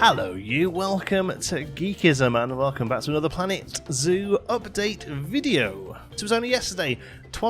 Hello you, welcome to Geekism and welcome back to another Planet Zoo update video. It was only yesterday that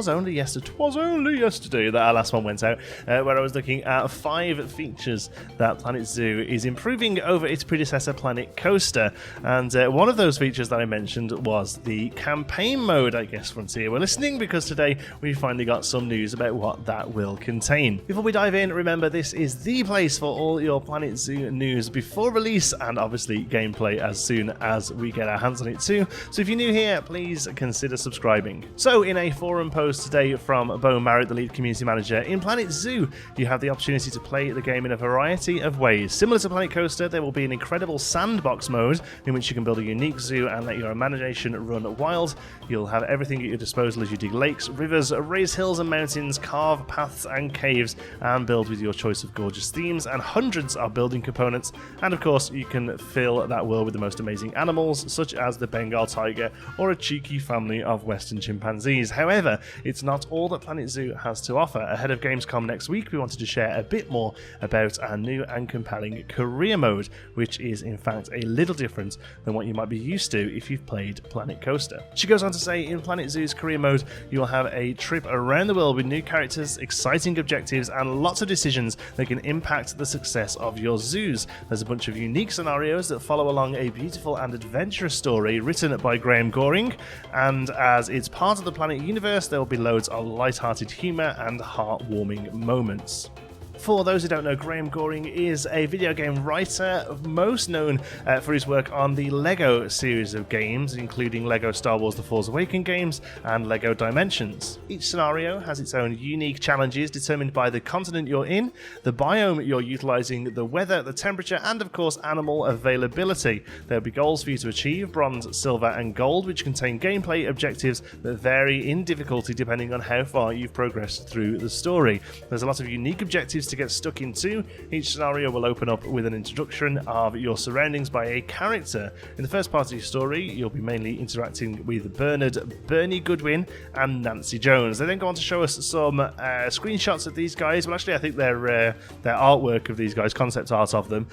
our last one went out, where I was looking at 5 features that Planet Zoo is improving over its predecessor Planet Coaster, and one of those features that I mentioned was the campaign mode. I guess Frontier were listening, because today we finally got some news about what that will contain. Before we dive in, remember this is the place for all your Planet Zoo news before release, and obviously gameplay as soon as we get our hands on it too, so if you're new here, please consider subscribing. So in a forum post today from Bo Marriott, the lead community manager, in Planet Zoo you have the opportunity to play the game in a variety of ways. Similar to Planet Coaster, there will be an incredible sandbox mode in which you can build a unique zoo and let your imagination run wild. You'll have everything at your disposal as you dig lakes, rivers, raise hills and mountains, carve paths and caves, and build with your choice of gorgeous themes and hundreds of building components. And of course you can fill that world with the most amazing animals, such as the Bengal tiger or a cheeky family of western chimpanzees. However, it's not all that Planet Zoo has to offer. Ahead of Gamescom next week, we wanted to share a bit more about our new and compelling career mode, which is in fact a little different than what you might be used to if you've played Planet Coaster. She goes on to say, in Planet Zoo's career mode, you'll have a trip around the world with new characters, exciting objectives, and lots of decisions that can impact the success of your zoos. There's a bunch of unique scenarios that follow along a beautiful and adventurous story written by Graham Goring, and as it's part of the Planet universe, there will be loads of light-hearted humour and heartwarming moments. For those who don't know, Graham Goring is a video game writer, most known for his work on the LEGO series of games, including LEGO Star Wars The Force Awakens games and LEGO Dimensions. Each scenario has its own unique challenges determined by the continent you're in, the biome you're utilising, the weather, the temperature, and of course animal availability. There'll be goals for you to achieve, bronze, silver and gold, which contain gameplay objectives that vary in difficulty depending on how far you've progressed through the story. There's a lot of unique objectives to get stuck into. Each scenario will open up with an introduction of your surroundings by a character. In the first part of your story, you'll be mainly interacting with Bernie Goodwin and Nancy Jones. They then go on to show us some screenshots of these guys. Well, actually, I think their artwork of these guys, concept art of them,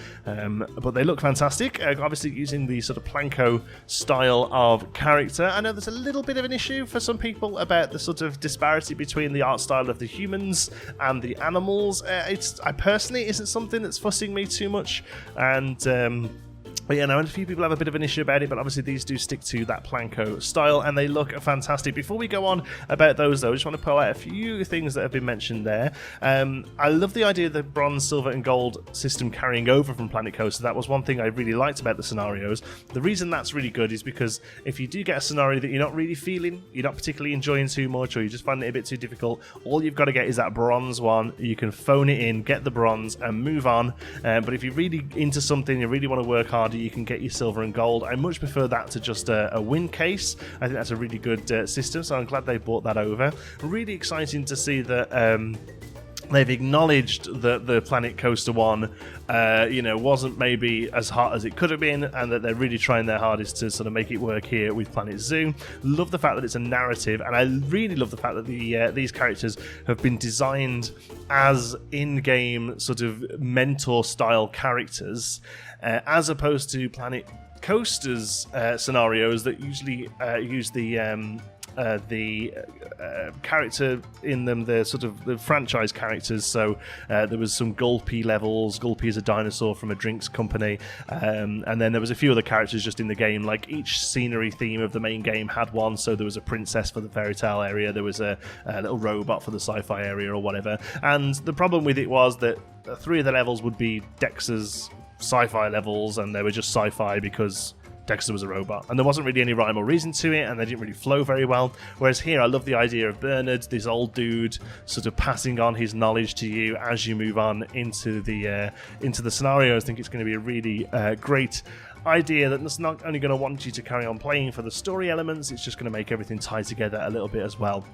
but they look fantastic. Obviously, using the sort of Planko style of character. I know there's a little bit of an issue for some people about the sort of disparity between the art style of the humans and the animals. I personally isn't something that's fussing me too much, and but yeah, no, and a few people have a bit of an issue about it, but obviously these do stick to that Planko style, and they look fantastic. Before we go on about those, though, I just want to pull out a few things that have been mentioned there. I love the idea of the bronze, silver, and gold system carrying over from Planet Coaster. That was one thing I really liked about the scenarios. The reason that's really good is because if you do get a scenario that you're not really feeling, you're not particularly enjoying too much, or you just find it a bit too difficult, all you've got to get is that bronze one. You can phone it in, get the bronze, and move on. But if you're really into something, you really want to work hard, you can get your silver and gold. I much prefer that to just a win case. I think that's a really good system, so I'm glad they brought that over. Really exciting to see that they've acknowledged that the Planet Coaster one wasn't maybe as hot as it could have been, and that they're really trying their hardest to sort of make it work here with Planet Zoo. Love the fact that it's a narrative, and I really love the fact that these characters have been designed as in-game sort of mentor-style characters, as opposed to Planet Coaster's scenarios that usually use the character in them, the sort of the franchise characters. So there was some Gulpy levels. Gulpy is a dinosaur from a drinks company, and then there was a few other characters just in the game. Like each scenery theme of the main game had one. So there was a princess for the fairy tale area, there was a little robot for the sci-fi area or whatever. And the problem with it was that 3 of the levels would be Dexter's sci-fi levels, and they were just sci-fi because Dexter was a robot, and there wasn't really any rhyme or reason to it, and they didn't really flow very well. Whereas here, I love the idea of Bernard, this old dude, sort of passing on his knowledge to you as you move on into the scenarios. I think it's going to be a really great idea that's not only going to want you to carry on playing for the story elements, it's just going to make everything tie together a little bit as well.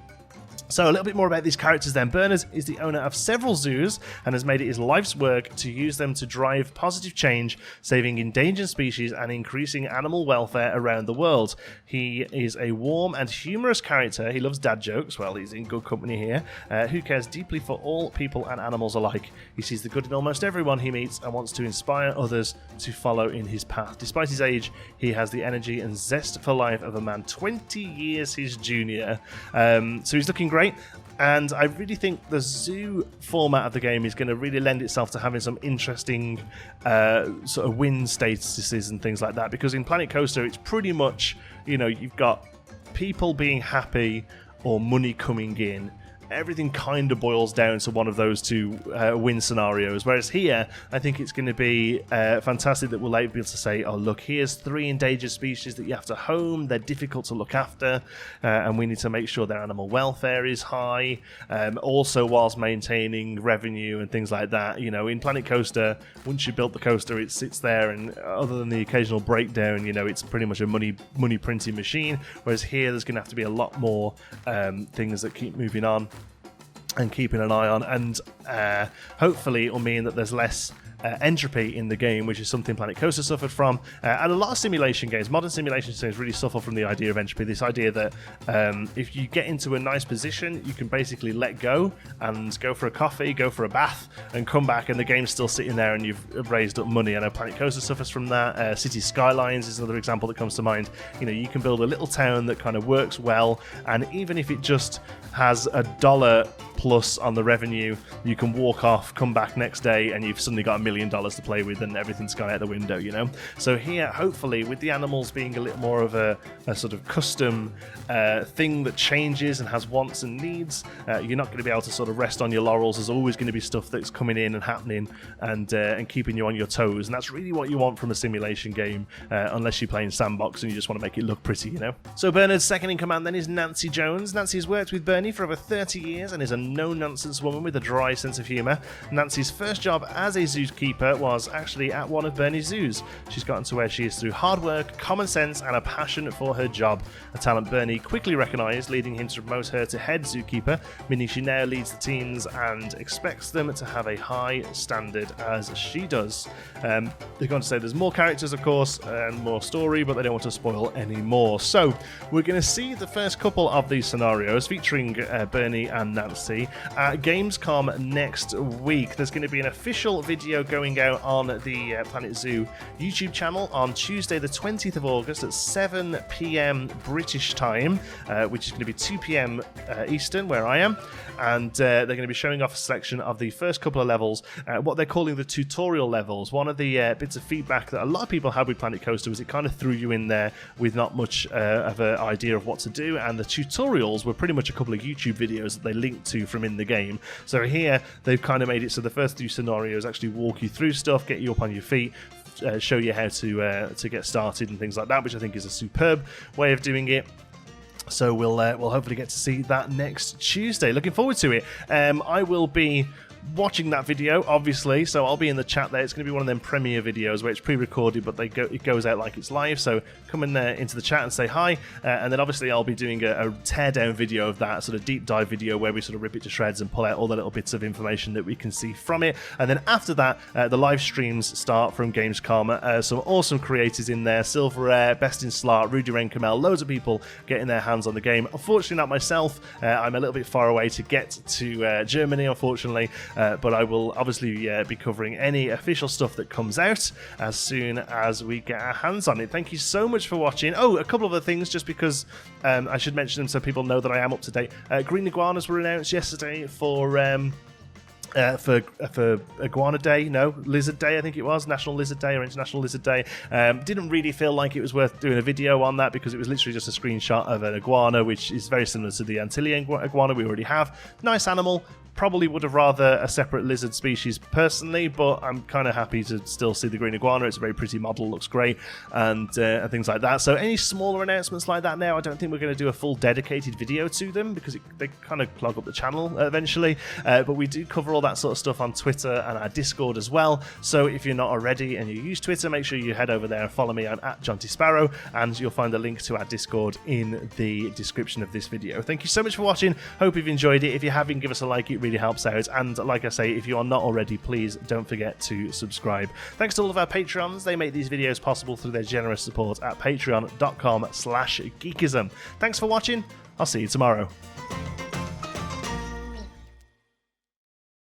So a little bit more about these characters then. Bernard is the owner of several zoos and has made it his life's work to use them to drive positive change, saving endangered species and increasing animal welfare around the world. He is a warm and humorous character. He loves dad jokes. Well, he's in good company here. Who cares deeply for all people and animals alike. He sees the good in almost everyone he meets and wants to inspire others to follow in his path. Despite his age, he has the energy and zest for life of a man 20 years his junior. So he's looking great. And I really think the zoo format of the game is going to really lend itself to having some interesting sort of win statuses and things like that. Because in Planet Coaster, it's pretty much, you know, you've got people being happy or money coming in. Everything kind of boils down to one of those two win scenarios. Whereas here, I think it's going to be fantastic that we'll be able to say, oh, look, here's 3 endangered species that you have to home. They're difficult to look after, and we need to make sure their animal welfare is high, also whilst maintaining revenue and things like that. You know, in Planet Coaster, once you built the coaster, it sits there, and other than the occasional breakdown, you know, it's pretty much a money printing machine. Whereas here, there's going to have to be a lot more things that keep moving on and keeping an eye on, and hopefully it will mean that there's less entropy in the game, which is something Planet Coaster suffered from, and a lot of simulation games, modern simulation games, really suffer from the idea of entropy. This idea that if you get into a nice position, you can basically let go and go for a coffee, go for a bath, and come back, and the game's still sitting there, and you've raised up money. I know Planet Coaster suffers from that. City Skylines is another example that comes to mind. You know, you can build a little town that kind of works well, and even if it just has $1 plus on the revenue, you can walk off, come back next day, and you've suddenly got $1 million to play with, and everything's gone out the window, you know. So here, hopefully, with the animals being a little more of a sort of custom thing that changes and has wants and needs, you're not going to be able to sort of rest on your laurels. There's always going to be stuff that's coming in and happening and keeping you on your toes, and that's really what you want from a simulation game, unless you're playing sandbox and you just want to make it look pretty, you know. So Bernard's second in command then is Nancy Jones. Nancy has worked with Bernie for over 30 years and is a no-nonsense woman with a dry sense of humour. Nancy's first job as a zookeeper was actually at one of Bernie's zoos. She's gotten to where she is through hard work, common sense, and a passion for her job. A talent Bernie quickly recognised, leading him to promote her to head zookeeper, meaning she now leads the teams and expects them to have a high standard as she does. They're going to say there's more characters, of course, and more story, but they don't want to spoil any more. So we're going to see the first couple of these scenarios featuring Bernie and Nancy at Gamescom next week. There's going to be an official video going out on the Planet Zoo YouTube channel on Tuesday the 20th of August at 7 p.m. British time, which is going to be 2 p.m. Eastern, where I am, and they're going to be showing off a selection of the first couple of levels, what they're calling the tutorial levels. One of the bits of feedback that a lot of people had with Planet Coaster was it kind of threw you in there with not much of an idea of what to do, and the tutorials were pretty much a couple of YouTube videos that they linked to from in the game. So here they've kind of made it so the first 2 scenarios actually walk you through stuff, get you up on your feet, show you how to get started and things like that, which I think is a superb way of doing it. So we'll hopefully get to see that next Tuesday. Looking forward to it. I will be watching that video, obviously, so I'll be in the chat there. It's going to be one of them premiere videos where it's pre-recorded, but it goes out like it's live, so come in there into the chat and say hi, and then obviously I'll be doing a teardown video of that, sort of deep dive video where we sort of rip it to shreds and pull out all the little bits of information that we can see from it. And then after that, the live streams start from Gamescom. Some awesome creators in there: Silver Air, Best in Slot, Rudy Renkamel, loads of people getting their hands on the game. Unfortunately not myself, I'm a little bit far away to get to Germany, unfortunately. But I will obviously be covering any official stuff that comes out as soon as we get our hands on it. Thank you so much for watching. Oh, a couple of other things, just because I should mention them so people know that I am up to date. Green iguanas were announced yesterday for Iguana Day, Lizard Day, I think it was, National Lizard Day or International Lizard Day. Didn't really feel like it was worth doing a video on that because it was literally just a screenshot of an iguana, which is very similar to the Antillean iguana we already have. Nice animal. Probably would have rather a separate lizard species personally, but I'm kind of happy to still see the green iguana. It's a very pretty model, looks great, and things like that. So any smaller announcements like that now, I don't think we're going to do a full dedicated video to them because they kind of clog up the channel eventually. But we do cover all that sort of stuff on Twitter and our Discord as well. So if you're not already and you use Twitter, make sure you head over there and follow me on @JontySparrow, and you'll find a link to our Discord in the description of this video. Thank you so much for watching. Hope you've enjoyed it. If you haven't, give us a like. It really helps out. And like I say, if you are not already, please don't forget to subscribe. Thanks to all of our Patreons. They make these videos possible through their generous support at patreon.com/geekism. Thanks for watching. I'll see you tomorrow.